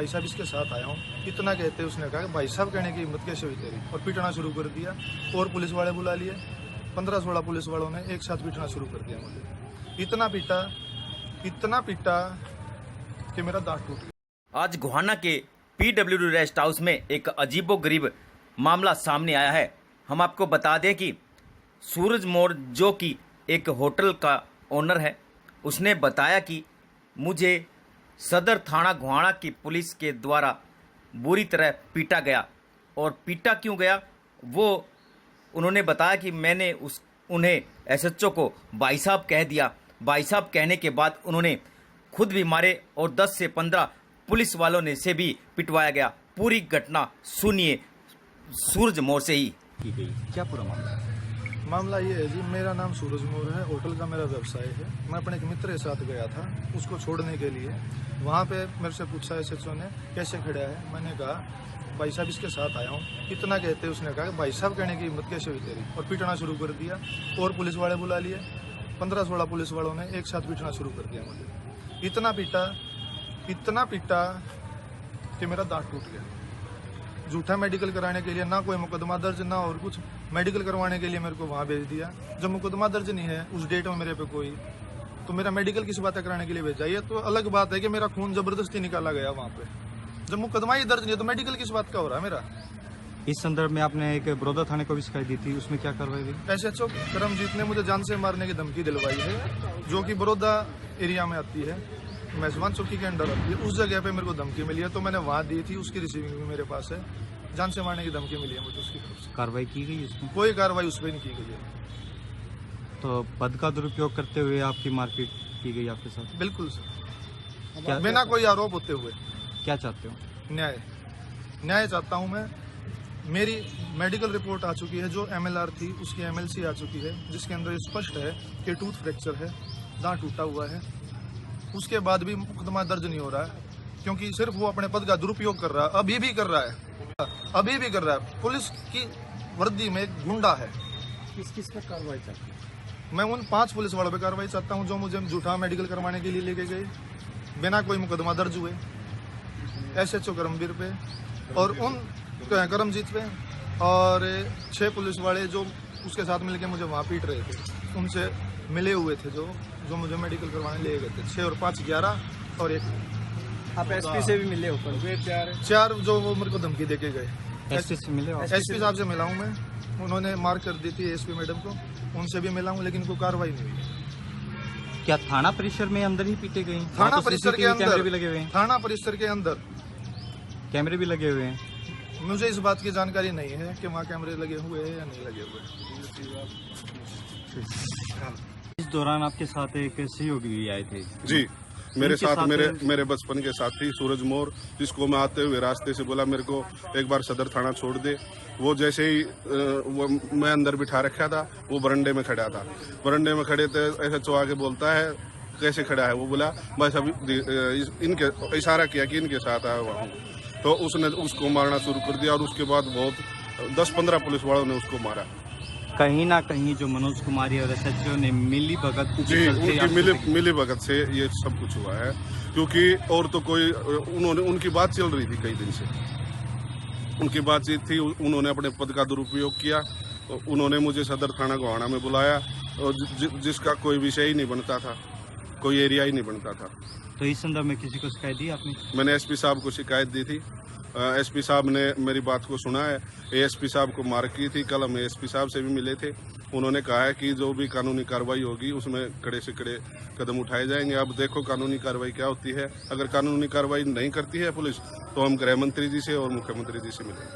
भाई साहब इसके साथ आया हूँ। इतना कहते उसने कहा कि भाई साहब कहने की हिम्मत कैसे हुई तेरी, और पीटना शुरू कर दिया। और पुलिस वाले बुला लिए, 15-16 पुलिस वालों ने एक साथ पीटना शुरू कर दिया मुझे। इतना पीटा कि मेरा दांत टूट गया। आज गोहाना के पीडब्ल्यूडी रेस्ट हाउस में एक अजीबोगरीब मामला सामने आया है। हम आपको बता दें कि सूरज मोर जो कि एक होटल का ओनर है, उसने बताया कि मुझे सदर थाना गोहाना की पुलिस के द्वारा बुरी तरह पीटा गया। और पीटा क्यों गया वो उन्होंने बताया कि मैंने उन्हें एसएचओ को भाई साहब कह दिया। भाई साहब कहने के बाद उन्होंने खुद भी मारे और 10 से 15 पुलिस वालों ने से भी पिटवाया गया। पूरी घटना सुनिए सूरज मोर से ही की गई। क्या पूरा मामला ये है जी, मेरा नाम सूरज मोर है, होटल का मेरा व्यवसाय है। मैं अपने एक मित्र के साथ गया था उसको छोड़ने के लिए। वहाँ पे मेरे से पूछा एसएचओ ने कैसे खड़ा है। मैंने कहा भाई साहब इसके साथ आया हूँ। इतना कहते उसने कहा कि भाई साहब कहने की हिम्मत कैसे हुई तेरी, और पीटना शुरू कर दिया। और पुलिस वाले बुला लिए, 15-16 पुलिस वालों ने एक साथ पीटना शुरू कर दिया मुझे। इतना पीटा कि मेरा दांत टूट गया। झूठा मेडिकल कराने के लिए, ना कोई मुकदमा दर्ज ना और कुछ, मेडिकल करवाने के लिए मेरे को वहाँ भेज दिया। जब मुकदमा दर्ज नहीं है उस डेट में मेरे पे कोई, तो मेरा मेडिकल किस बात कराने के लिए भेजा। ये तो अलग बात है कि मेरा खून जबरदस्ती निकाला गया वहाँ पे। जब मुकदमा ही दर्ज नहीं है तो मेडिकल किस बात का हो रहा है मेरा। इस संदर्भ में आपने एक बड़ौदा थाने को भी शिकायत दी थी, उसमें क्या कार्रवाई हुई? एसएचओ करमजीत ने मुझे जान से मारने की धमकी दिलवाई है, जो कि बड़ौदा एरिया में आती है, मेजबान चौकी के अंडर आती है। उस जगह पे मेरे को धमकी मिली है तो मैंने वहाँ दी थी, उसकी रिसीविंग भी मेरे पास है। जान से मारने की धमकी मिली है मुझे उसकी तरफ से। कार्रवाई की गई इसमें? कोई कार्रवाई उस पर नहीं की गई है। तो पद का दुरुपयोग करते हुए आपकी मारपीट की गई आपके साथ? बिल्कुल सर, क्या बिना कोई आरोप होते हुए। क्या चाहते हो? न्याय चाहता हूँ मैं। मेरी मेडिकल रिपोर्ट आ चुकी है, जो एमएलआर थी उसकी एमएलसी आ चुकी है, जिसके अंदर स्पष्ट है कि टूथ फ्रैक्चर है, दांत टूटा हुआ है। उसके बाद भी मुकदमा दर्ज नहीं हो रहा है, क्योंकि सिर्फ वो अपने पद का दुरुपयोग कर रहा है। अभी भी कर रहा है। पुलिस की वर्दी में एक गुंडा है। किस पर कार्रवाई चाहते हो? मैं उन 5 पुलिस वालों पर कार्रवाई चाहता हूं जो मुझे झूठा मेडिकल करवाने के लिए लेके गए बिना कोई मुकदमा दर्ज हुए, एसएचओ करमवीर पे और उन करमजीत पे, और 6 पुलिस वाले जो उसके साथ मिलके मुझे वहाँ पीट रहे थे, उनसे मिले हुए थे जो मुझे मेडिकल करवाने ले गए थे। 6 और 5 11 और 1। आप एसपी से भी मिले हो? 4 जो वो मेरे को धमकी देके गए। एसपी से मिले हो? एसपी साहब से मिला हूँ मैं, उन्होंने मार कर दी थी एसपी मैडम को, उनसे भी मिला हूँ, लेकिन कोई कार्रवाई नहीं हुई। क्या थाना परिसर में अंदर ही पीटे गई? थाना परिसर के अंदर कैमरे भी लगे हुए हैं? थाना परिसर के अंदर कैमरे भी लगे हुए हैं? मुझे इस बात की जानकारी नहीं है कि वहाँ कैमरे लगे हुए हैं या नहीं लगे हुए। इस दौरान आपके साथ एक सहयोगी भी आए थे? जी, मेरे साथ मेरे बचपन के साथी सूरज मोर, जिसको मैं आते हुए रास्ते से बोला मेरे को एक बार सदर थाना छोड़ दे। वो जैसे ही मैं अंदर बिठा रखा था, वो बरंडे में खड़ा था। बरंडे में खड़े थे, एसएचओ आके बोलता है कैसे खड़ा है। वो बोला बस अभी इनके इशारा किया कि इनके साथ आया हुआ हूँ। तो उसने उसको मारना शुरू कर दिया और उसके बाद बहुत 10-15 पुलिस वालों ने उसको मारा। कहीं ना कहीं जो मनोज कुमारी और एसएचओ ने मिली भगत, जी, उनकी मिली भगत से ये सब कुछ हुआ है, क्योंकि और तो कोई उनकी बात चल रही थी कई दिन से। उनकी बातचीत थी, उन्होंने अपने पद का दुरुपयोग किया। उन्होंने मुझे सदर थाना गोहाना में बुलाया और जिसका कोई विषय ही नहीं बनता था, कोई एरिया ही नहीं बनता था। तो इस संदर्भ में किसी को शिकायत दी आपने? मैंने एसपी साहब को शिकायत दी थी। एसपी साहब ने मेरी बात को सुना है। एएसपी साहब को मार की थी। कल हम एएसपी साहब से भी मिले थे। उन्होंने कहा है कि जो भी कानूनी कार्रवाई होगी उसमें कड़े से कड़े कदम उठाए जाएंगे। अब देखो कानूनी कार्रवाई क्या होती है। अगर कानूनी कार्रवाई नहीं करती है पुलिस, तो हम गृह मंत्री जी से और मुख्यमंत्री जी से मिलेंगे।